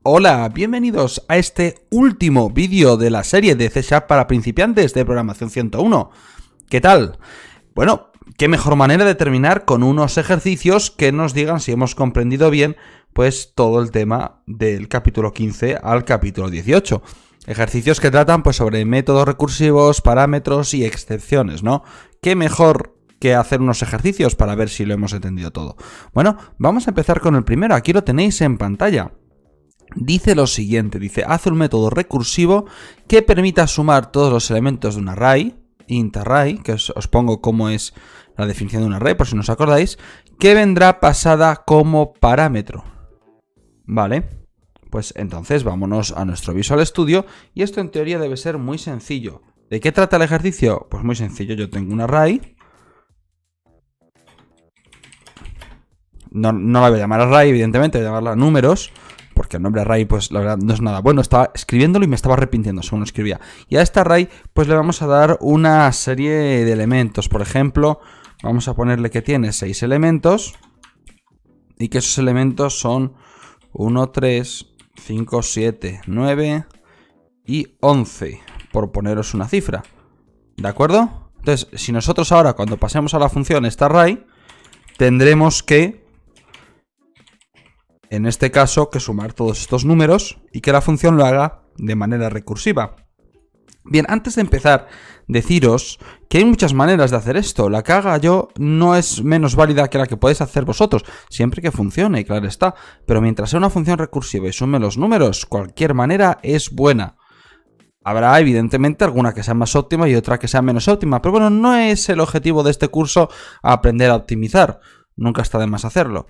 Hola, bienvenidos a este último vídeo de la serie de C# para principiantes de programación 101. ¿Qué tal? Bueno, qué mejor manera de terminar con unos ejercicios que nos digan si hemos comprendido bien pues todo el tema del capítulo 15 al capítulo 18. Ejercicios que tratan pues sobre métodos recursivos, parámetros y excepciones, ¿no? Qué mejor que hacer unos ejercicios para ver si lo hemos entendido todo. Bueno, vamos a empezar con el primero, aquí lo tenéis en pantalla. Dice lo siguiente, dice, haz un método recursivo que permita sumar todos los elementos de un array, int array, que os pongo cómo es la definición de un array, por si no os acordáis, que vendrá pasada como parámetro. Vale, pues entonces vámonos a nuestro Visual Studio y esto en teoría debe ser muy sencillo. ¿De qué trata el ejercicio? Pues muy sencillo, yo tengo un array. No la voy a llamar array, evidentemente, voy a llamarla números. Porque el nombre array, pues la verdad no es nada bueno. Estaba escribiéndolo y me estaba arrepintiendo según lo escribía. Y a este array, pues le vamos a dar una serie de elementos. Por ejemplo, vamos a ponerle que tiene 6 elementos. Y que esos elementos son 1, 3, 5, 7, 9 y 11. Por poneros una cifra. ¿De acuerdo? Entonces, si nosotros ahora, cuando pasemos a la función esta array, tendremos que... en este caso, que sumar todos estos números y que la función lo haga de manera recursiva. Bien, antes de empezar, deciros que hay muchas maneras de hacer esto. La que haga yo no es menos válida que la que podéis hacer vosotros, siempre que funcione, claro está. Pero mientras sea una función recursiva y sume los números, cualquier manera es buena. Habrá, evidentemente, alguna que sea más óptima y otra que sea menos óptima. Pero bueno, no es el objetivo de este curso aprender a optimizar. Nunca está de más hacerlo.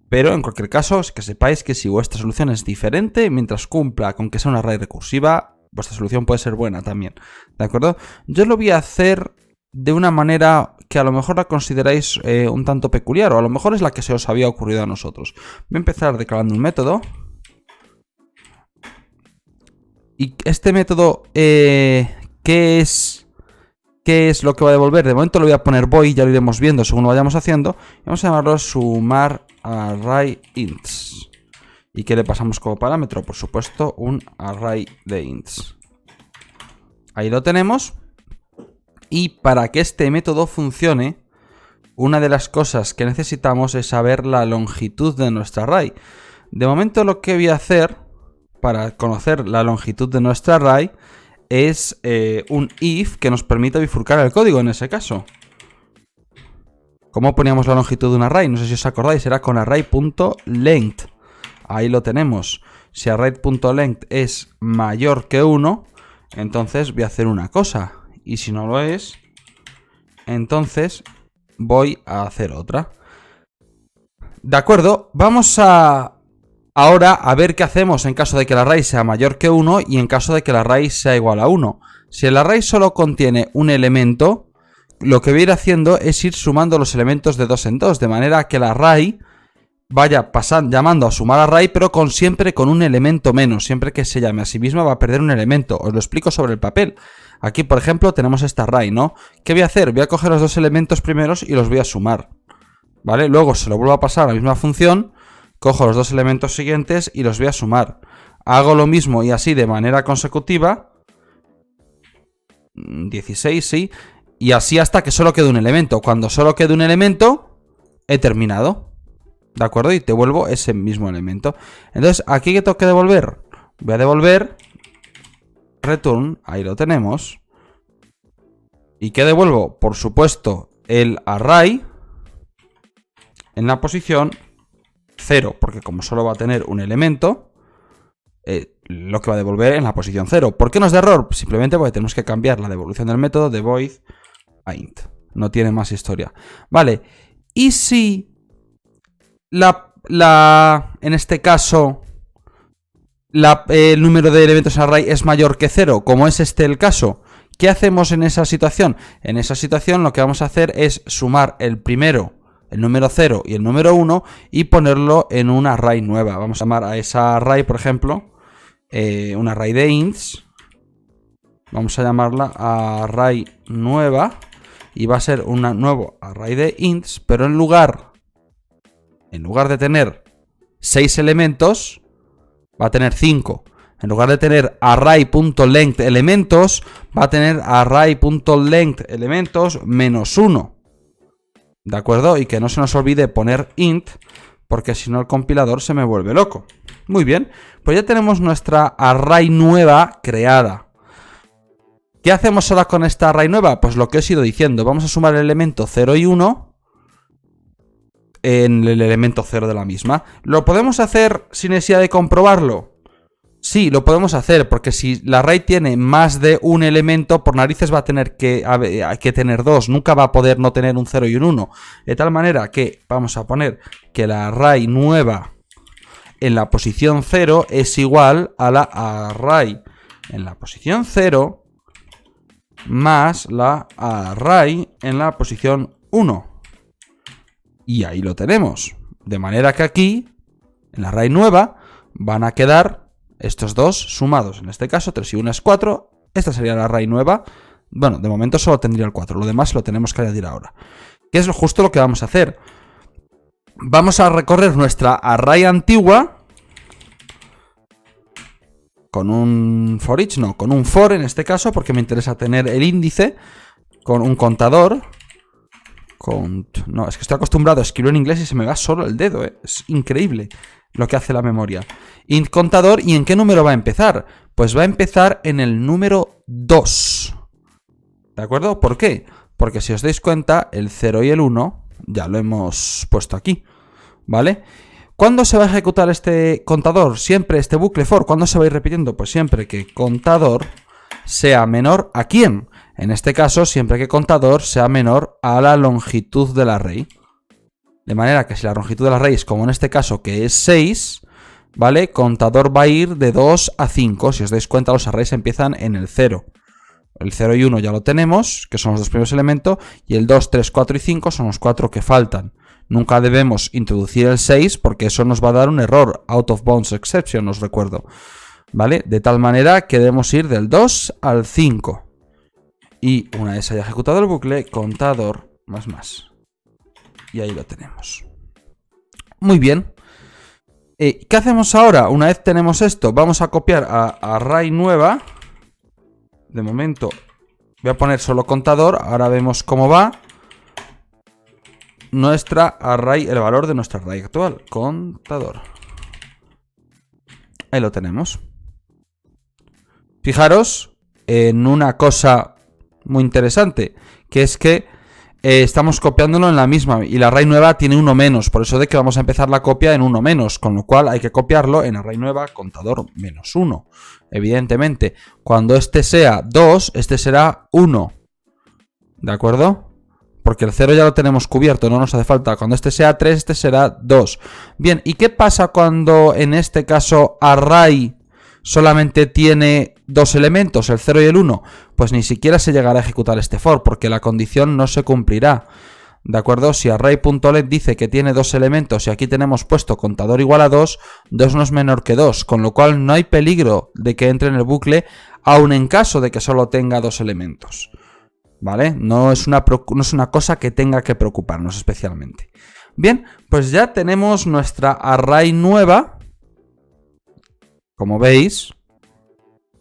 Pero en cualquier caso, es que sepáis que si vuestra solución es diferente, mientras cumpla con que sea una array recursiva, vuestra solución puede ser buena también. ¿De acuerdo? Yo lo voy a hacer de una manera que a lo mejor la consideráis un tanto peculiar, o a lo mejor es la que se os había ocurrido a nosotros. Voy a empezar declarando un método. Y este método, ¿qué es lo que va a devolver? De momento lo voy a poner void, ya lo iremos viendo según lo vayamos haciendo. Y vamos a llamarlo sumar array ints. ¿Y qué le pasamos como parámetro? Por supuesto, un array de ints. Ahí lo tenemos. Y para que este método funcione, una de las cosas que necesitamos es saber la longitud de nuestra array. De momento lo que voy a hacer para conocer la longitud de nuestra array es un if que nos permita bifurcar el código en ese caso. ¿Cómo poníamos la longitud de un array? No sé si os acordáis, era con array.length. Ahí lo tenemos. Si array.length es mayor que 1, entonces voy a hacer una cosa. Y si no lo es, entonces voy a hacer otra. De acuerdo, vamos ahora a ver qué hacemos en caso de que el array sea mayor que 1 y en caso de que el array sea igual a 1. Si el array solo contiene un elemento, lo que voy a ir haciendo es ir sumando los elementos de 2 en 2, de manera que el array vaya llamando a sumar array, pero siempre con un elemento menos. Siempre que se llame a sí misma va a perder un elemento. Os lo explico sobre el papel. Aquí, por ejemplo, tenemos este array, ¿no? ¿Qué voy a hacer? Voy a coger los 2 elementos primeros y los voy a sumar. ¿Vale? Luego se lo vuelvo a pasar a la misma función. Cojo los 2 elementos siguientes y los voy a sumar. Hago lo mismo y así de manera consecutiva. 16, sí. Y así hasta que solo quede un elemento. Cuando solo quede un elemento, he terminado. ¿De acuerdo? Y te devuelvo ese mismo elemento. Entonces, ¿aquí qué tengo que devolver? Voy a devolver return. Ahí lo tenemos. ¿Y qué devuelvo? Por supuesto, el array en la posición 0, porque como solo va a tener un elemento, lo que va a devolver en la posición 0. ¿Por qué nos da error? Simplemente porque tenemos que cambiar la devolución del método de void a int. No tiene más historia. Vale, y si en este caso el número de elementos en array es mayor que 0, como es este el caso, ¿qué hacemos en esa situación? En esa situación lo que vamos a hacer es sumar el primero, el número 0 y el número 1 y ponerlo en una array nueva. Vamos a llamar a esa array, por ejemplo, un array de ints. Vamos a llamarla array nueva. Y va a ser un nuevo array de ints, pero en lugar de tener 6 elementos, va a tener 5. En lugar de tener array.length elementos, va a tener array.length elementos menos 1. ¿De acuerdo? Y que no se nos olvide poner int, porque si no el compilador se me vuelve loco. Muy bien, pues ya tenemos nuestra array nueva creada. ¿Qué hacemos ahora con esta array nueva? Pues lo que os he ido diciendo. Vamos a sumar el elemento 0 y 1 en el elemento 0 de la misma. ¿Lo podemos hacer sin necesidad de comprobarlo? Sí, lo podemos hacer, porque si la array tiene más de un elemento, por narices va a tener que tener 2. Nunca va a poder no tener un 0 y un 1. De tal manera que vamos a poner que la array nueva en la posición 0 es igual a la array en la posición 0 más la array en la posición 1. Y ahí lo tenemos. De manera que aquí, en la array nueva, van a quedar estos dos sumados. En este caso, 3 y 1 es 4. Esta sería la array nueva. Bueno, de momento solo tendría el 4. Lo demás lo tenemos que añadir ahora. ¿Qué es justo lo que vamos a hacer? Vamos a recorrer nuestra array antigua con un for each, no, con un for en este caso, porque me interesa tener el índice, con un contador. No, es que estoy acostumbrado a escribir en inglés y se me va solo el dedo, ¿eh? Es increíble lo que hace la memoria. Int contador, ¿y en qué número va a empezar? Pues va a empezar en el número 2. ¿De acuerdo? ¿Por qué? Porque si os dais cuenta, el 0 y el 1 ya lo hemos puesto aquí, ¿vale? ¿Cuándo se va a ejecutar este contador? Siempre este bucle for. ¿Cuándo se va a ir repitiendo? Pues siempre que contador sea menor ¿a quién? En este caso, siempre que contador sea menor a la longitud del array. De manera que si la longitud del array es como en este caso, que es 6, ¿vale? Contador va a ir de 2 a 5. Si os dais cuenta, los arrays empiezan en el 0. El 0 y 1 ya lo tenemos, que son los dos primeros elementos, y el 2, 3, 4 y 5 son los 4 que faltan. Nunca debemos introducir el 6 porque eso nos va a dar un error, out of bounds exception, os recuerdo. ¿Vale? De tal manera que debemos ir del 2 al 5. Y una vez haya ejecutado el bucle, contador más. Y ahí lo tenemos. Muy bien. ¿Qué hacemos ahora? Una vez tenemos esto, vamos a copiar a array nueva. De momento voy a poner solo contador. Ahora vemos cómo va nuestra array, el valor de nuestra array actual. Contador. Ahí lo tenemos. Fijaros en una cosa muy interesante, que es que estamos copiándolo en la misma y la array nueva tiene uno menos, por eso de que vamos a empezar la copia en uno menos, con lo cual hay que copiarlo en array nueva contador menos 1. Evidentemente, cuando este sea 2, este será 1. ¿De acuerdo? Porque el 0 ya lo tenemos cubierto, no nos hace falta. Cuando este sea 3, este será 2. Bien, ¿y qué pasa cuando en este caso array solamente tiene dos elementos, el 0 y el 1? Pues ni siquiera se llegará a ejecutar este for, porque la condición no se cumplirá. ¿De acuerdo? Si array.let dice que tiene dos elementos y aquí tenemos puesto contador igual a 2, 2 no es menor que 2, con lo cual no hay peligro de que entre en el bucle, aun en caso de que solo tenga dos elementos. ¿Vale? No es una cosa que tenga que preocuparnos especialmente. Bien, pues ya tenemos nuestra array nueva. Como veis,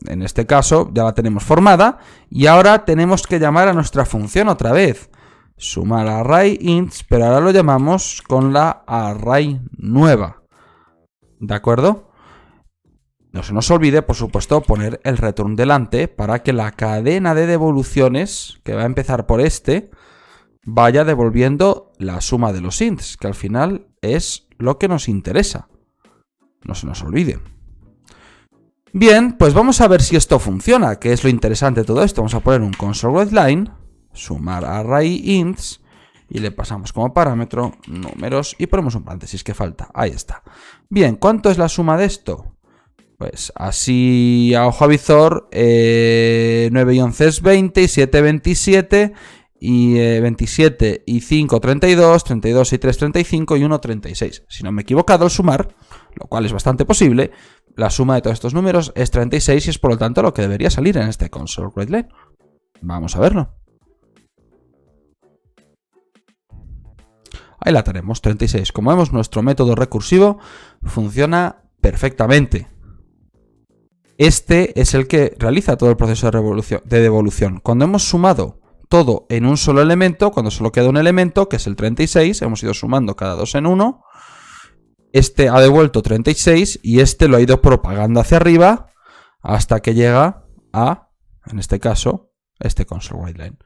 en este caso ya la tenemos formada. Y ahora tenemos que llamar a nuestra función otra vez. Sumar array ints, pero ahora lo llamamos con la array nueva. ¿De acuerdo? No se nos olvide, por supuesto, poner el return delante para que la cadena de devoluciones, que va a empezar por este, vaya devolviendo la suma de los ints, que al final es lo que nos interesa. No se nos olvide. Bien, pues vamos a ver si esto funciona, que es lo interesante de todo esto. Vamos a poner un console.writeLine, sumar array ints, y le pasamos como parámetro números y ponemos un paréntesis que falta. Ahí está. Bien, ¿cuánto es la suma de esto? Pues así a ojo avizor, 9 y 11 es 20, y 7, 27, y 27 y 5, 32, 32 y 3, 35 y 1, 36. Si no me he equivocado al sumar, lo cual es bastante posible, La suma de todos estos números es 36 y es por lo tanto lo que debería salir en este console.writeLine. Vamos a verlo. Ahí la tenemos, 36. Como vemos, nuestro método recursivo funciona perfectamente. Este es el que realiza todo el proceso de devolución. Cuando hemos sumado todo en un solo elemento, cuando solo queda un elemento, que es el 36, hemos ido sumando cada 2 en 1, este ha devuelto 36 y este lo ha ido propagando hacia arriba hasta que llega a, en este caso, este console.writeLine.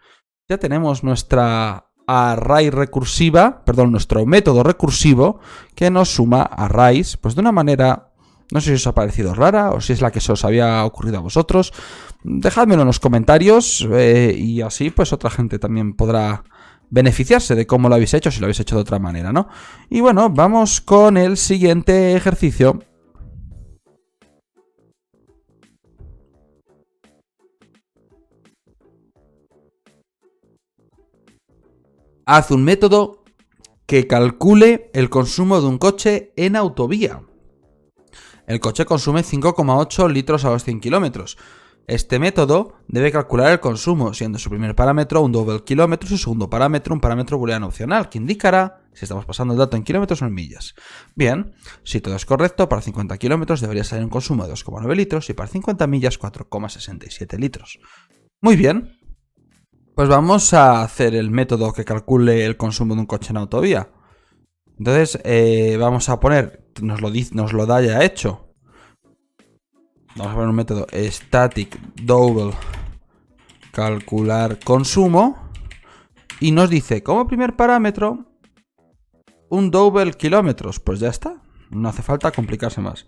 Ya tenemos nuestra array recursiva, perdón, nuestro método recursivo que nos suma arrays, pues de una manera, no sé si os ha parecido rara o si es la que se os había ocurrido a vosotros. Dejádmelo en los comentarios y así pues otra gente también podrá beneficiarse de cómo lo habéis hecho, si lo habéis hecho de otra manera, ¿no? Y bueno, vamos con el siguiente ejercicio. Haz un método que calcule el consumo de un coche en autovía. El coche consume 5,8 litros a los 100 kilómetros. Este método debe calcular el consumo, siendo su primer parámetro un double kilómetro y su segundo parámetro un parámetro booleano opcional, que indicará si estamos pasando el dato en kilómetros o en millas. Bien, si todo es correcto, para 50 kilómetros debería salir un consumo de 2,9 litros y para 50 millas 4,67 litros. Muy bien. Pues vamos a hacer el método que calcule el consumo de un coche en autovía. Entonces, vamos a poner, nos lo da ya hecho. Vamos a poner un método static double calcular consumo. Y nos dice, como primer parámetro, un double kilómetros. Pues ya está, no hace falta complicarse más.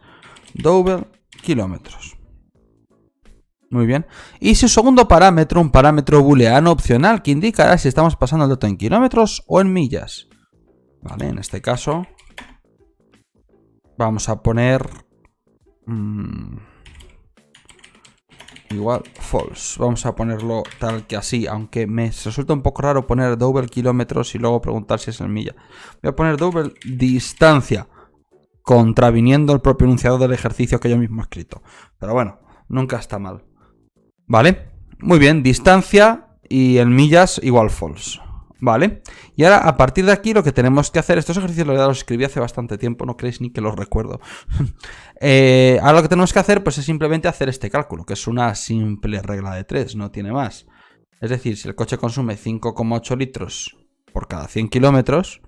Double kilómetros. Muy bien. Y su segundo parámetro, un parámetro booleano opcional que indicará si estamos pasando el dato en kilómetros o en millas. Vale, en este caso vamos a poner igual false. Vamos a ponerlo tal que así, aunque me resulta un poco raro poner double kilómetros y luego preguntar si es en milla. Voy a poner double distancia, contraviniendo el propio enunciado del ejercicio que yo mismo he escrito. Pero bueno, nunca está mal. Vale, muy bien, distancia y en millas igual false. Vale, y ahora a partir de aquí lo que tenemos que hacer, estos ejercicios los escribí hace bastante tiempo, no creéis ni que los recuerdo. Ahora lo que tenemos que hacer pues es simplemente hacer este cálculo, que es una simple regla de 3, no tiene más. Es decir, si el coche consume 5,8 litros por cada 100 kilómetros,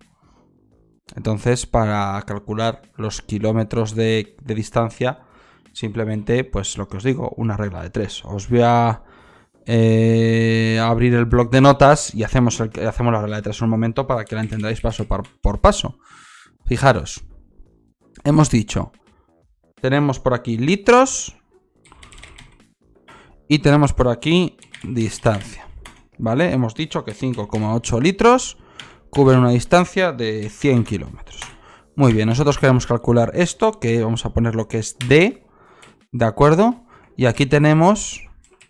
entonces para calcular los kilómetros de distancia, simplemente, pues lo que os digo, una regla de 3. Os voy a abrir el bloc de notas y hacemos la regla de 3 en un momento para que la entendáis paso por paso. Fijaros, hemos dicho, tenemos por aquí litros y tenemos por aquí distancia. ¿Vale? Hemos dicho que 5,8 litros cubren una distancia de 100 kilómetros. Muy bien, nosotros queremos calcular esto, que vamos a poner lo que es D. ¿De acuerdo? Y aquí tenemos,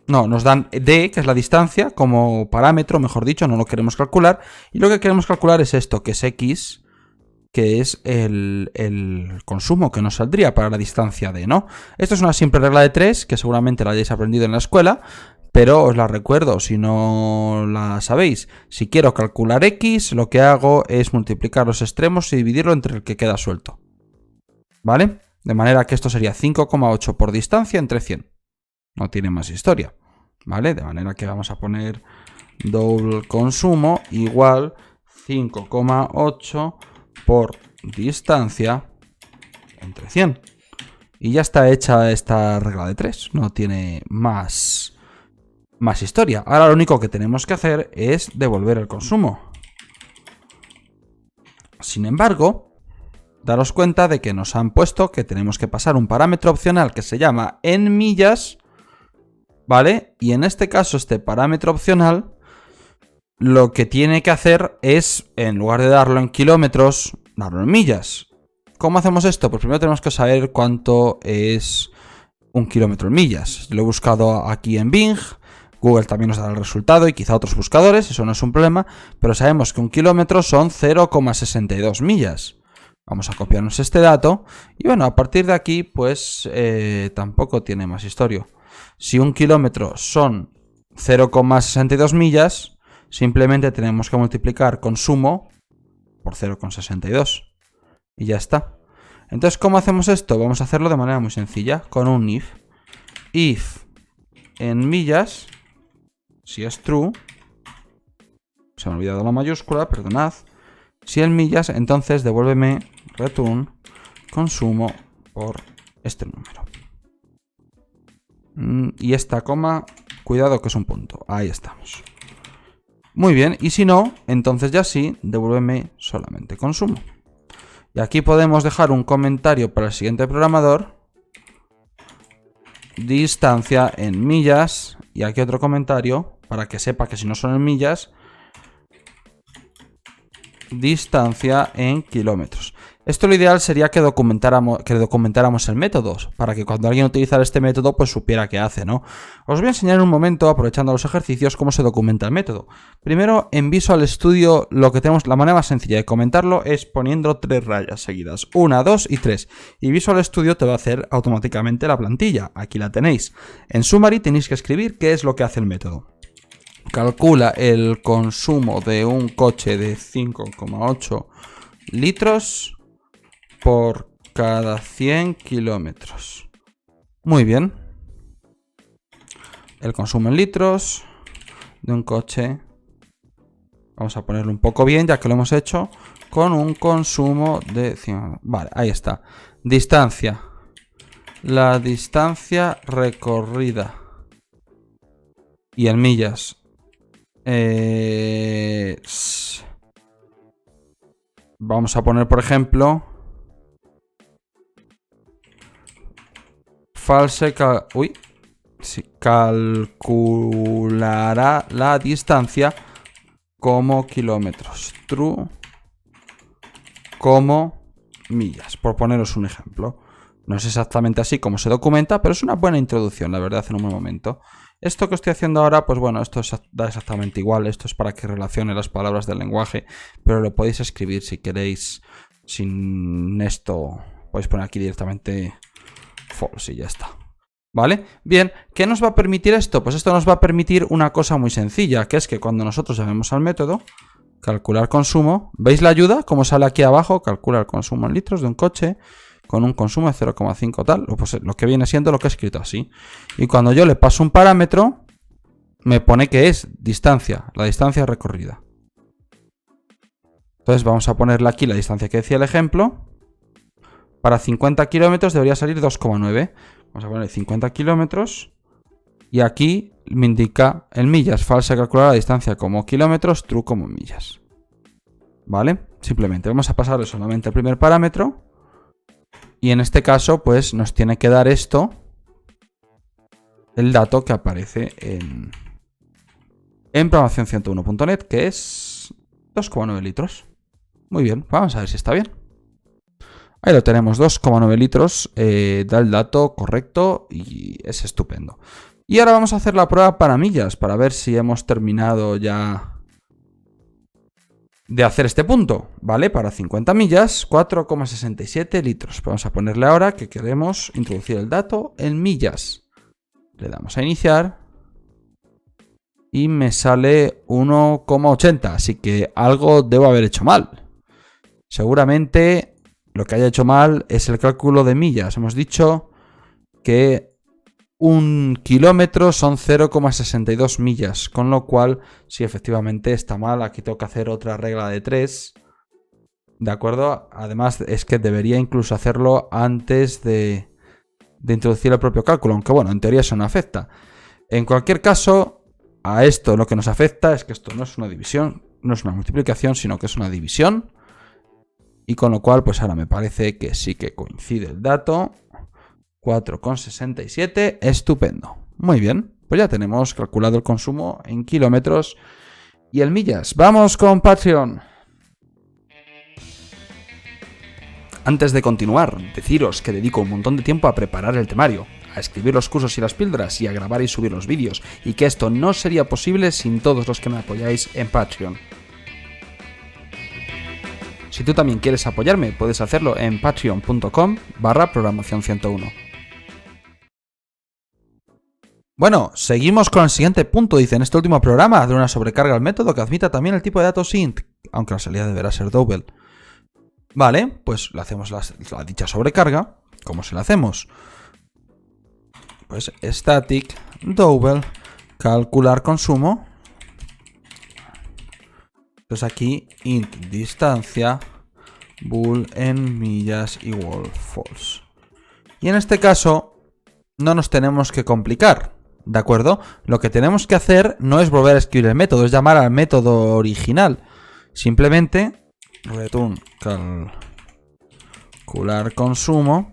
nos dan D, que es la distancia, como parámetro, mejor dicho, no lo queremos calcular. Y lo que queremos calcular es esto, que es X, que es el consumo que nos saldría para la distancia D, ¿no? Esto es una simple regla de 3, que seguramente la hayáis aprendido en la escuela, pero os la recuerdo si no la sabéis. Si quiero calcular X, lo que hago es multiplicar los extremos y dividirlo entre el que queda suelto. ¿Vale? De manera que esto sería 5,8 por distancia entre 100. No tiene más historia. ¿Vale? De manera que vamos a poner double consumo igual 5,8 por distancia entre 100. Y ya está hecha esta regla de 3. No tiene más historia. Ahora lo único que tenemos que hacer es devolver el consumo. Sin embargo, daros cuenta de que nos han puesto que tenemos que pasar un parámetro opcional que se llama en millas, ¿vale? Y en este caso, este parámetro opcional, lo que tiene que hacer es, en lugar de darlo en kilómetros, darlo en millas. ¿Cómo hacemos esto? Pues primero tenemos que saber cuánto es un kilómetro en millas. Lo he buscado aquí en Bing, Google también nos dará el resultado y quizá otros buscadores, eso no es un problema, pero sabemos que un kilómetro son 0,62 millas. Vamos a copiarnos este dato. Y bueno, a partir de aquí, pues tampoco tiene más historia. Si 1 kilómetro son 0,62 millas, simplemente tenemos que multiplicar consumo por 0,62. Y ya está. Entonces, ¿cómo hacemos esto? Vamos a hacerlo de manera muy sencilla, con un if. If en millas, si es true, se me ha olvidado la mayúscula, perdonad. Si en millas, entonces devuélveme return consumo por este número. Y esta coma, cuidado que es un punto. Ahí estamos. Muy bien, y si no, entonces ya sí, devuélveme solamente consumo. Y aquí podemos dejar un comentario para el siguiente programador. Distancia en millas. Y aquí otro comentario para que sepa que si no son en millas, distancia en kilómetros. Esto lo ideal sería que documentáramos el método, para que cuando alguien utilizara este método, pues supiera qué hace, ¿no? Os voy a enseñar en un momento, aprovechando los ejercicios, cómo se documenta el método. Primero, en Visual Studio, lo que tenemos, la manera más sencilla de comentarlo es poniendo 3 rayas seguidas. 1, 2 y 3. Y Visual Studio te va a hacer automáticamente la plantilla. Aquí la tenéis. En Summary tenéis que escribir qué es lo que hace el método. Calcula el consumo de un coche de 5,8 litros por cada 100 kilómetros. Muy bien. El consumo en litros de un coche. Vamos a ponerlo un poco bien, ya que lo hemos hecho. Con un consumo de 100. Vale, ahí está. Distancia. La distancia recorrida. Y en millas. Vamos a poner, por ejemplo, calculará la distancia como kilómetros. True como millas, por poneros un ejemplo. No es exactamente así como se documenta, pero es una buena introducción, la verdad, en un buen momento. Esto que estoy haciendo ahora, pues bueno, esto da exactamente igual. Esto es para que relacione las palabras del lenguaje, pero lo podéis escribir si queréis. Sin esto, podéis poner aquí directamente false y ya está. ¿Vale? Bien, ¿qué nos va a permitir esto? Pues esto nos va a permitir una cosa muy sencilla, que es que cuando nosotros llamemos al método, calcular consumo, ¿veis la ayuda? Como sale aquí abajo, calcula el consumo en litros de un coche con un consumo de 0,5 tal, pues lo que viene siendo lo que he escrito así. Y cuando yo le paso un parámetro, me pone que es distancia, la distancia recorrida. Entonces vamos a ponerle aquí la distancia que decía el ejemplo. Para 50 kilómetros debería salir 2,9. Vamos a ponerle 50 kilómetros. Y aquí me indica en millas, false calcular la distancia como kilómetros, true como millas. ¿Vale? Simplemente vamos a pasarle solamente el primer parámetro. Y en este caso, pues nos tiene que dar esto, el dato que aparece en programación101.net, que es 2,9 litros. Muy bien, vamos a ver si está bien. Ahí lo tenemos, 2,9 litros, da el dato correcto y es estupendo. Y ahora vamos a hacer la prueba para millas, para ver si hemos terminado ya de hacer este punto, ¿vale? Para 50 millas, 4,67 litros. Vamos a ponerle ahora que queremos introducir el dato en millas. Le damos a iniciar. Y me sale 1,80, así que algo debo haber hecho mal. Seguramente lo que haya hecho mal es el cálculo de millas. Hemos dicho que 1 kilómetro son 0,62 millas, con lo cual, sí, efectivamente está mal. Aquí tengo que hacer otra regla de 3, ¿de acuerdo? Además, es que debería incluso hacerlo antes de introducir el propio cálculo, aunque bueno, en teoría eso no afecta. En cualquier caso, a esto lo que nos afecta es que esto no es una división, no es una multiplicación, sino que es una división. Y con lo cual, pues ahora me parece que sí que coincide el dato. 4,67, estupendo. Muy bien, pues ya tenemos calculado el consumo en kilómetros y en millas. Vamos con Patreon. Antes de continuar, deciros que dedico un montón de tiempo a preparar el temario, a escribir los cursos y las píldoras y a grabar y subir los vídeos, y que esto no sería posible sin todos los que me apoyáis en Patreon. Si tú también quieres apoyarme, puedes hacerlo en patreon.com/programación101. Bueno, seguimos con el siguiente punto. Dice, en este último programa, de una sobrecarga al método que admita también el tipo de datos int, aunque la salida deberá ser double. Vale, pues le hacemos la dicha sobrecarga. ¿Cómo se la hacemos? Pues static double calcular consumo. Entonces aquí int distancia bool en millas igual false. Y en este caso no nos tenemos que complicar, ¿de acuerdo? Lo que tenemos que hacer no es volver a escribir el método, es llamar al método original. Simplemente return calcular consumo.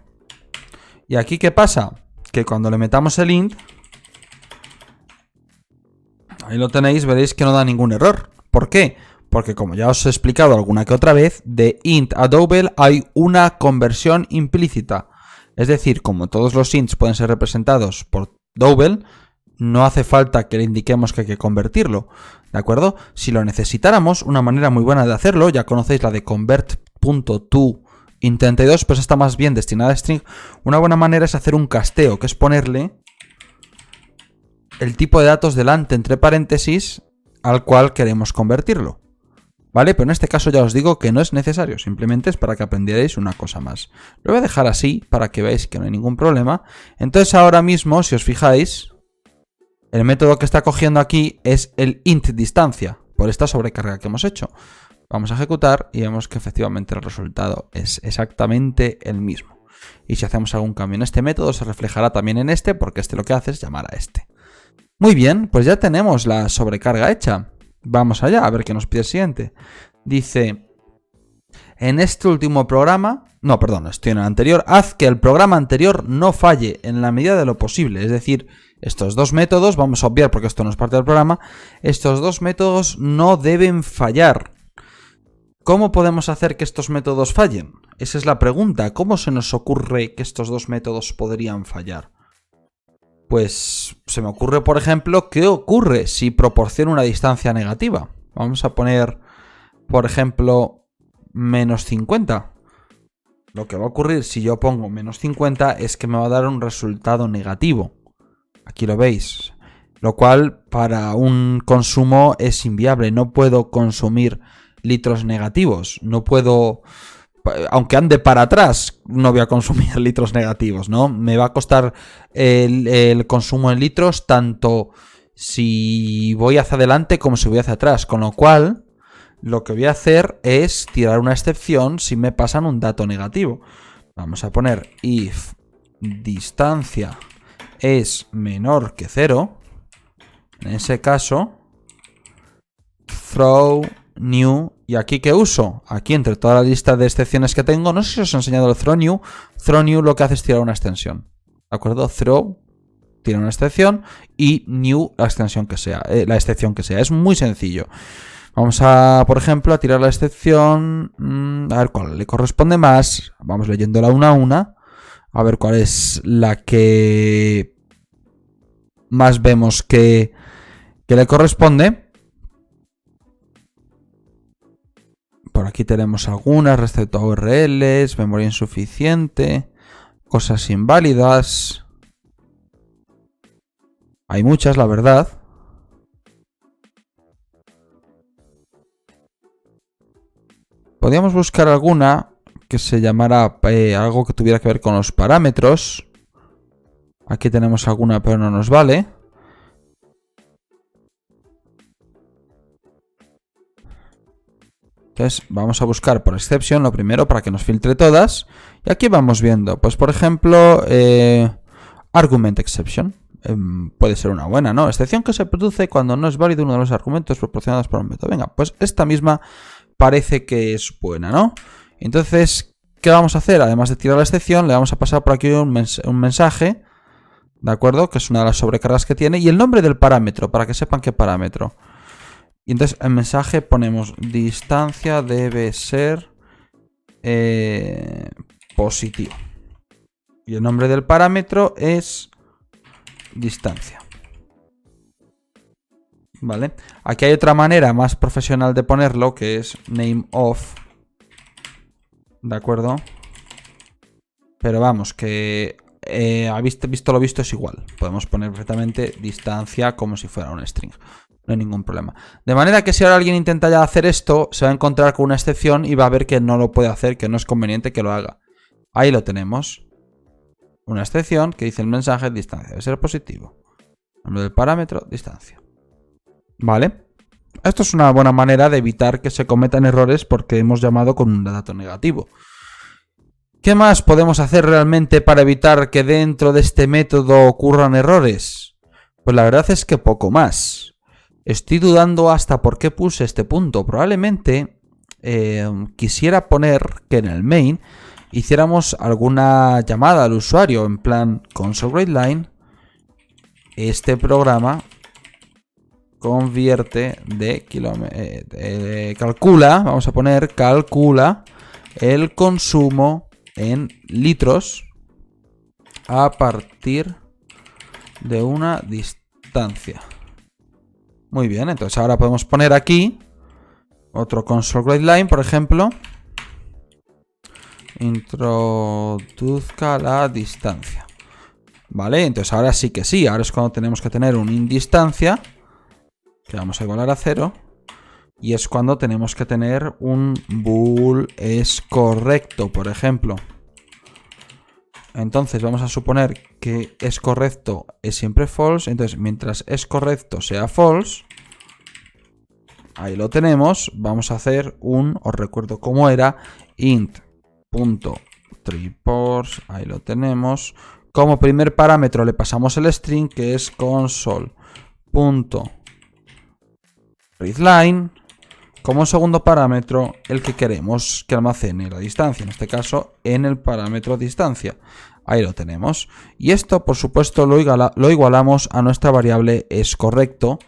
Y aquí ¿qué pasa? Que cuando le metamos el int, ahí lo tenéis, veréis que no da ningún error. ¿Por qué? Porque como ya os he explicado alguna que otra vez, de int a double hay una conversión implícita. Es decir, como todos los ints pueden ser representados por double, no hace falta que le indiquemos que hay que convertirlo, ¿de acuerdo? Si lo necesitáramos, una manera muy buena de hacerlo, ya conocéis la de convert.toInt32, pues está más bien destinada a string. Una buena manera es hacer un casteo, que es ponerle el tipo de datos delante entre paréntesis al cual queremos convertirlo. ¿Vale? Pero en este caso ya os digo que no es necesario, simplemente es para que aprendierais una cosa más. Lo voy a dejar así para que veáis que no hay ningún problema. Entonces ahora mismo, si os fijáis, el método que está cogiendo aquí es el int distancia, por esta sobrecarga que hemos hecho. Vamos a ejecutar y vemos que efectivamente el resultado es exactamente el mismo. Y si hacemos algún cambio en este método, se reflejará también en este, porque este lo que hace es llamar a este. Muy bien, pues ya tenemos la sobrecarga hecha. Vamos allá, a ver qué nos pide el siguiente. Dice, en este último programa, no, perdón, estoy en el anterior, haz que el programa anterior no falle en la medida de lo posible. Es decir, estos dos métodos, vamos a obviar porque esto no es parte del programa, estos dos métodos no deben fallar. ¿Cómo podemos hacer que estos métodos fallen? Esa es la pregunta. ¿Cómo se nos ocurre que estos dos métodos podrían fallar? Pues se me ocurre, por ejemplo, ¿qué ocurre si proporciona una distancia negativa? Vamos a poner, por ejemplo, menos 50. Lo que va a ocurrir si yo pongo menos 50 es que me va a dar un resultado negativo. Aquí lo veis. Lo cual para un consumo es inviable. No puedo consumir litros negativos. No puedo... Aunque ande para atrás, no voy a consumir litros negativos, ¿no? Me va a costar el consumo en litros tanto si voy hacia adelante como si voy hacia atrás. Con lo cual, lo que voy a hacer es tirar una excepción si me pasan un dato negativo. Vamos a poner if distancia es menor que 0. En ese caso, throw new. ¿Y aquí qué uso? Aquí entre toda la lista de excepciones que tengo, no sé si os he enseñado el throw new. Throw new lo que hace es tirar una extensión. ¿De acuerdo? Throw tiene una excepción y new la extensión que sea, la excepción que sea. Es muy sencillo. Vamos a, por ejemplo, a tirar la excepción, a ver cuál le corresponde más. Vamos leyéndola una a una. A ver cuál es la que más vemos que le corresponde. Por aquí tenemos algunas, respecto a URLs, memoria insuficiente, cosas inválidas. Hay muchas, la verdad. Podríamos buscar alguna que se llamara algo que tuviera que ver con los parámetros. Aquí tenemos alguna, pero no nos vale. Entonces vamos a buscar por exception lo primero para que nos filtre todas. Y aquí vamos viendo, pues por ejemplo, argument exception. Puede ser una buena, ¿no? Excepción que se produce cuando no es válido uno de los argumentos proporcionados por un método. Venga, pues esta misma parece que es buena, ¿no? Entonces, ¿qué vamos a hacer? Además de tirar la excepción, le vamos a pasar por aquí un mensaje, ¿de acuerdo? Que es una de las sobrecargas que tiene. Y el nombre del parámetro, para que sepan qué parámetro. Y entonces en mensaje ponemos distancia debe ser positivo. Y el nombre del parámetro es distancia. ¿Vale? Aquí hay otra manera más profesional de ponerlo, que es name of ¿De acuerdo? Pero vamos, que visto lo visto es igual. Podemos poner perfectamente distancia como si fuera un string. No hay ningún problema. De manera que si ahora alguien intenta ya hacer esto, se va a encontrar con una excepción y va a ver que no lo puede hacer, que no es conveniente que lo haga. Ahí lo tenemos. Una excepción que dice el mensaje distancia debe ser positivo. Nombre del parámetro, distancia. ¿Vale? Esto es una buena manera de evitar que se cometan errores porque hemos llamado con un dato negativo. ¿Qué más podemos hacer realmente para evitar que dentro de este método ocurran errores? Pues la verdad es que poco más. Estoy dudando hasta por qué puse este punto. Probablemente quisiera poner que en el main hiciéramos alguna llamada al usuario en plan console.writeLine. Este programa convierte calcula, vamos a poner calcula el consumo en litros a partir de una distancia. Muy bien, entonces ahora podemos poner aquí otro console.writeLine, por ejemplo. Introduzca la distancia. Vale, entonces ahora sí que sí. Ahora es cuando tenemos que tener un indistancia, que vamos a igualar a 0. Y es cuando tenemos que tener un bool es correcto, por ejemplo. Entonces vamos a suponer que es correcto es siempre false. Entonces mientras es correcto sea false, ahí lo tenemos. Vamos a hacer os recuerdo cómo era, int.treePorts, ahí lo tenemos. Como primer parámetro le pasamos el string que es console.readLine. Como segundo parámetro, el que queremos que almacene la distancia, en este caso en el parámetro distancia. Ahí lo tenemos. Y esto, por supuesto, lo igualamos a nuestra variable es correcto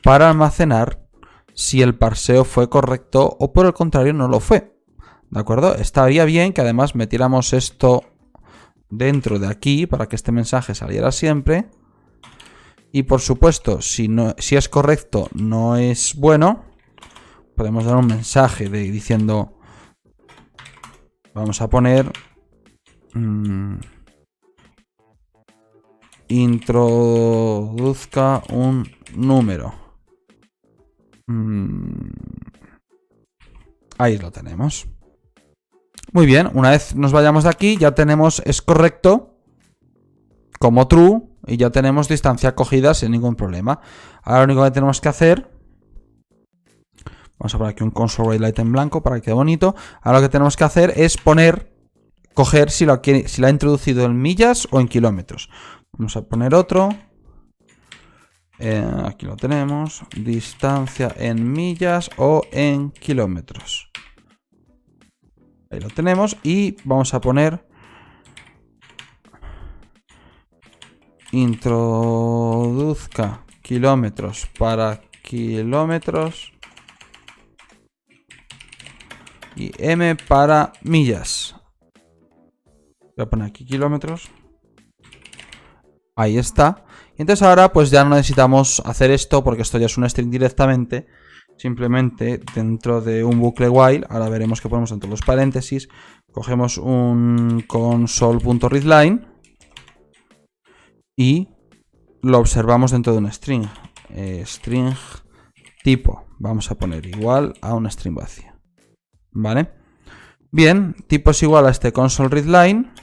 para almacenar si el parseo fue correcto o por el contrario no lo fue. ¿De acuerdo? Estaría bien que además metiéramos esto dentro de aquí para que este mensaje saliera siempre. Y por supuesto, si es correcto no es bueno, podemos dar un mensaje diciendo, vamos a poner introduzca un número. Ahí lo tenemos. Muy bien, una vez nos vayamos de aquí ya tenemos es correcto como true y ya tenemos distancia cogida sin ningún problema. Ahora lo único que tenemos que hacer, vamos a poner aquí un console.writeLine en blanco para que quede bonito. Ahora lo que tenemos que hacer es coger si la ha introducido en millas o en kilómetros. Vamos a poner otro. Aquí lo tenemos. Distancia en millas o en kilómetros. Ahí lo tenemos. Y vamos a poner introduzca kilómetros para kilómetros y m para millas. Voy a poner aquí kilómetros. Ahí está. Y entonces ahora pues ya no necesitamos hacer esto porque esto ya es un string directamente. Simplemente dentro de un bucle while, ahora veremos que ponemos entre los paréntesis, cogemos un console.readLine y lo observamos dentro de un string. String tipo. Vamos a poner igual a una string vacía. ¿Vale? Bien, tipo es igual a este console.readLine.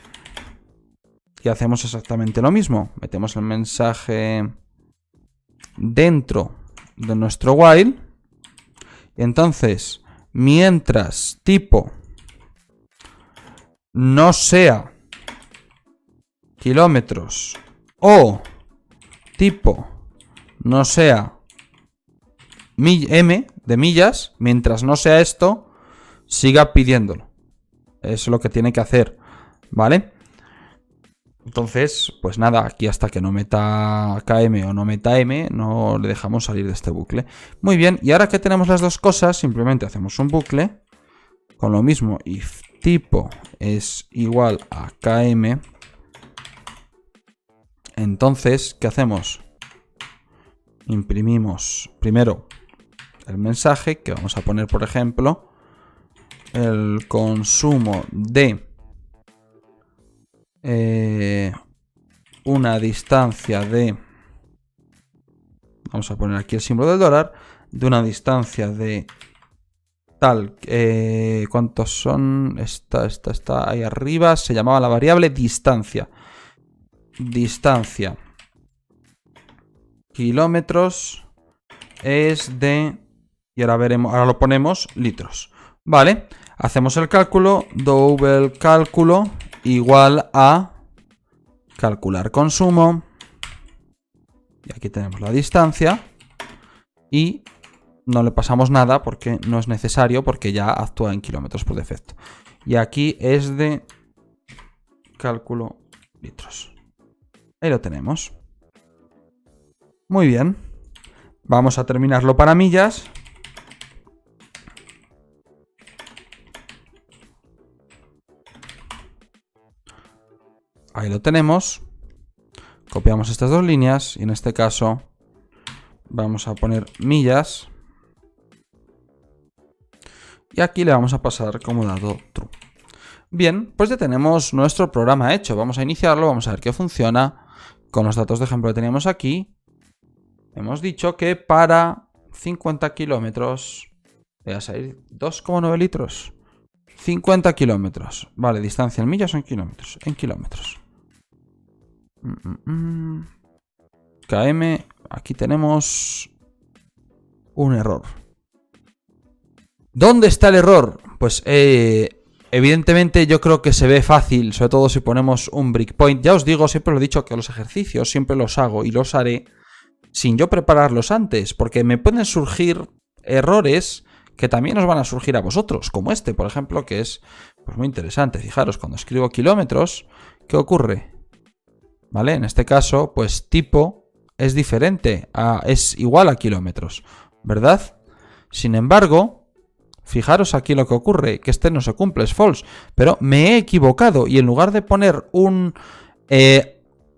Y hacemos exactamente lo mismo. Metemos el mensaje dentro de nuestro while. Entonces, mientras tipo no sea kilómetros o tipo no sea m de millas, mientras no sea esto, siga pidiéndolo. Eso es lo que tiene que hacer, ¿vale? Entonces, pues nada, aquí hasta que no meta km o no meta m, no le dejamos salir de este bucle. Muy bien, y ahora que tenemos las dos cosas, simplemente hacemos un bucle con lo mismo. If tipo es igual a km, entonces, ¿qué hacemos? Imprimimos primero el mensaje, que vamos a poner, por ejemplo, el consumo de una distancia de... Vamos a poner aquí el símbolo del dólar. De una distancia de tal... ¿cuántos son? Esta está ahí arriba. Se llamaba la variable distancia. Distancia. Kilómetros es de... Y ahora veremos, ahora lo ponemos litros. Vale, hacemos el cálculo. Double cálculo igual a calcular consumo. Y aquí tenemos la distancia. Y no le pasamos nada porque no es necesario, porque ya actúa en kilómetros por defecto. Y aquí es de cálculo litros. Ahí lo tenemos. Muy bien. Vamos a terminarlo para millas. Ahí lo tenemos. Copiamos estas dos líneas y en este caso vamos a poner millas. Y aquí le vamos a pasar como dato true. Bien, pues ya tenemos nuestro programa hecho. Vamos a iniciarlo, vamos a ver qué funciona. Con los datos de ejemplo que teníamos aquí, hemos dicho que para 50 kilómetros voy a salir 2,9 litros. 50 kilómetros. Vale, distancia en millas o en kilómetros. En kilómetros. KM, aquí tenemos un error. ¿Dónde está el error? Pues evidentemente yo creo que se ve fácil, sobre todo si ponemos un breakpoint. Ya os digo, siempre lo he dicho, que los ejercicios siempre los hago y los haré sin yo prepararlos antes, porque me pueden surgir errores que también os van a surgir a vosotros, como este, por ejemplo, que es pues muy interesante. Fijaros, cuando escribo kilómetros, ¿qué ocurre? ¿Vale? En este caso, pues tipo es diferente, es igual a kilómetros, ¿verdad? Sin embargo, fijaros aquí lo que ocurre, que este no se cumple, es false, pero me he equivocado y en lugar de poner un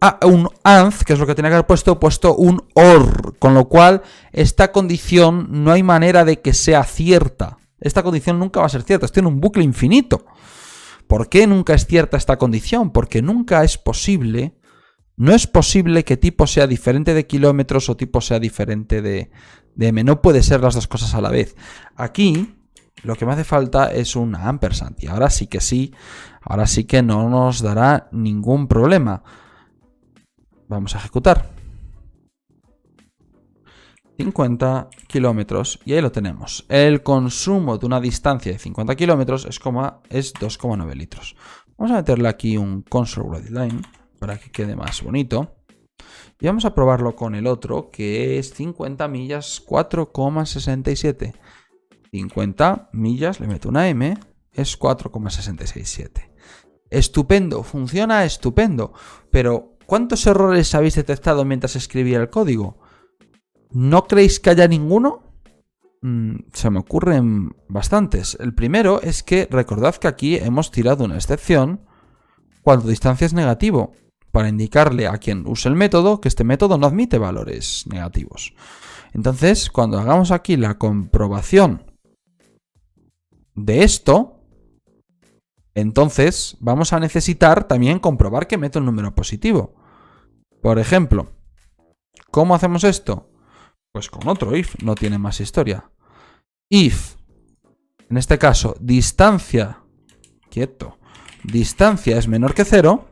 AND, que es lo que tenía que haber puesto, he puesto un OR, con lo cual esta condición no hay manera de que sea cierta. Esta condición nunca va a ser cierta, estoy en un bucle infinito. ¿Por qué nunca es cierta esta condición? Porque nunca es posible, no es posible que tipo sea diferente de kilómetros o tipo sea diferente de m. No puede ser las dos cosas a la vez. Aquí lo que me hace falta es un ampersand y ahora sí que no nos dará ningún problema. Vamos a ejecutar. 50 kilómetros y ahí lo tenemos. El consumo de una distancia de 50 kilómetros es 2,9 litros. Vamos a meterle aquí un console readline para que quede más bonito. Y vamos a probarlo con el otro, que es 50 millas 4,67. 50 millas, le meto una M, es 4,667. Estupendo, funciona estupendo. Pero, ¿cuántos errores habéis detectado mientras escribía el código? ¿No creéis que haya ninguno? Se me ocurren bastantes. El primero es que recordad que aquí hemos tirado una excepción cuando distancia es negativo, para indicarle a quien use el método que este método no admite valores negativos. Entonces, cuando hagamos aquí la comprobación de esto, entonces vamos a necesitar también comprobar que mete un número positivo. Por ejemplo, ¿cómo hacemos esto? Pues con otro if, no tiene más historia. If, en este caso, distancia es menor que 0,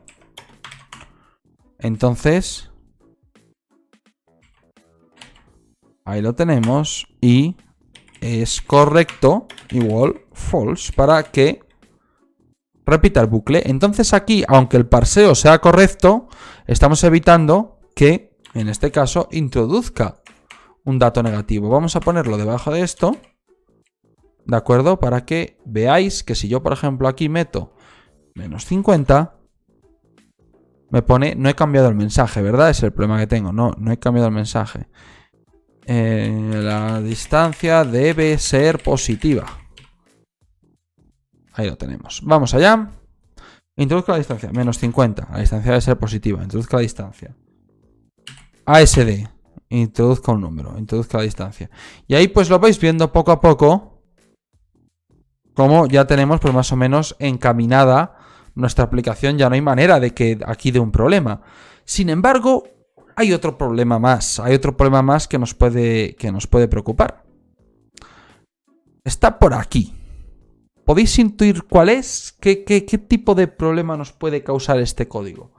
entonces ahí lo tenemos y es correcto igual false para que repita el bucle. Entonces aquí, aunque el parseo sea correcto, estamos evitando que, en este caso, introduzca un dato negativo. Vamos a ponerlo debajo de esto, ¿de acuerdo? Para que veáis que si yo, por ejemplo, aquí meto menos 50, me pone, no he cambiado el mensaje, ¿verdad? Es el problema que tengo. No he cambiado el mensaje. La distancia debe ser positiva. Ahí lo tenemos. Vamos allá. Introduzco la distancia. Menos 50. La distancia debe ser positiva. Introduzco la distancia. ASD. Introduzco un número. Introduzco la distancia. Y ahí pues lo vais viendo poco a poco como ya tenemos pues más o menos encaminada nuestra aplicación, ya no hay manera de que aquí dé un problema. Sin embargo, hay otro problema más. Hay otro problema más que nos puede preocupar. Está por aquí. ¿Podéis intuir cuál es? ¿Qué tipo de problema nos puede causar este código?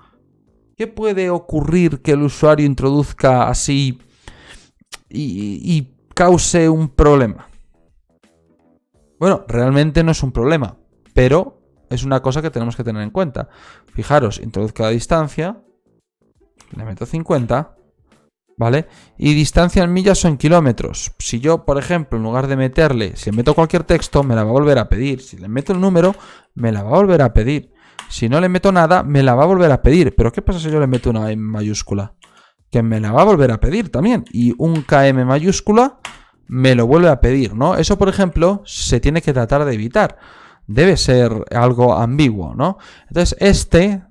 ¿Qué puede ocurrir que el usuario introduzca así y cause un problema? Bueno, realmente no es un problema, pero es una cosa que tenemos que tener en cuenta. Fijaros, introduzco la distancia, le meto 50, ¿vale? Y distancia en millas o en kilómetros. Si yo, por ejemplo, en lugar de meterle, si le meto cualquier texto, me la va a volver a pedir. Si le meto el número, me la va a volver a pedir. Si no le meto nada, me la va a volver a pedir. Pero ¿qué pasa si yo le meto una M mayúscula? Que me la va a volver a pedir también. Y un KM mayúscula me lo vuelve a pedir, ¿no? Eso, por ejemplo, se tiene que tratar de evitar. Debe ser algo ambiguo, ¿no? Entonces, este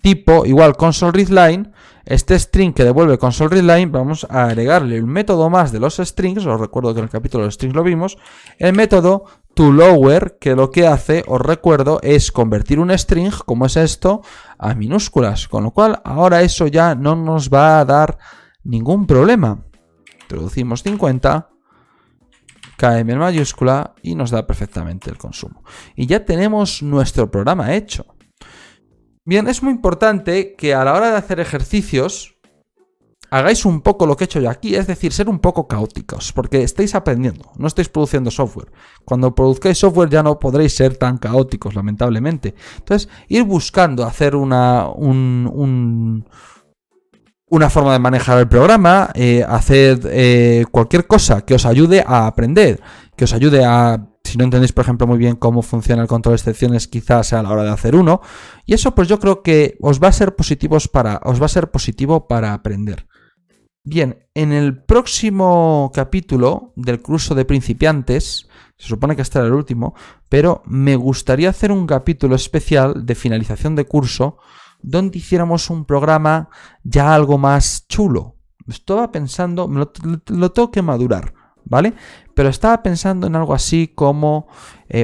tipo, igual console.readLine, este string que devuelve console.readLine, vamos a agregarle un método más de los strings. Os recuerdo que en el capítulo de los strings lo vimos. El método toLower, que lo que hace, os recuerdo, es convertir un string, como es esto, a minúsculas. Con lo cual, ahora eso ya no nos va a dar ningún problema. Introducimos 50, KM en mayúscula y nos da perfectamente el consumo. Y ya tenemos nuestro programa hecho. Bien, es muy importante que a la hora de hacer ejercicios hagáis un poco lo que he hecho yo aquí, es decir, ser un poco caóticos, porque estáis aprendiendo, no estáis produciendo software. Cuando produzcáis software ya no podréis ser tan caóticos, lamentablemente. Entonces, ir buscando hacer una forma de manejar el programa, hacer cualquier cosa que os ayude a aprender, que os ayude a... Si no entendéis, por ejemplo, muy bien cómo funciona el control de excepciones, quizás sea a la hora de hacer uno. Y eso, pues yo creo que os va a ser positivo para aprender. Bien, en el próximo capítulo del curso de principiantes, se supone que este era el último, pero me gustaría hacer un capítulo especial de finalización de curso donde hiciéramos un programa ya algo más chulo. Estaba pensando, lo tengo que madurar, ¿vale? Pero estaba pensando en algo así como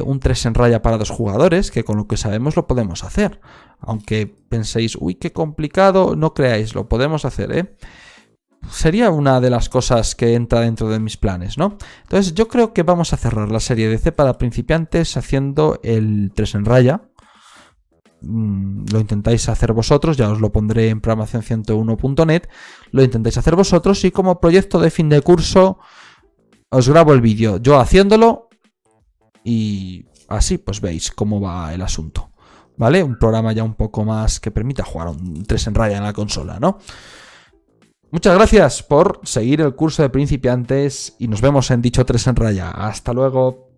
un 3 en raya para 2 jugadores, que con lo que sabemos lo podemos hacer. Aunque penséis, uy, qué complicado, no creáis, lo podemos hacer, ¿eh? Sería una de las cosas que entra dentro de mis planes, ¿no? Entonces yo creo que vamos a cerrar la serie de C para principiantes haciendo el 3 en raya. Lo intentáis hacer vosotros, ya os lo pondré en programación101.net, lo intentáis hacer vosotros y como proyecto de fin de curso os grabo el vídeo yo haciéndolo y así pues veis cómo va el asunto, ¿vale? Un programa ya un poco más que permita jugar un 3 en raya en la consola, ¿no? Muchas gracias por seguir el curso de principiantes y nos vemos en dicho 3 en raya. Hasta luego.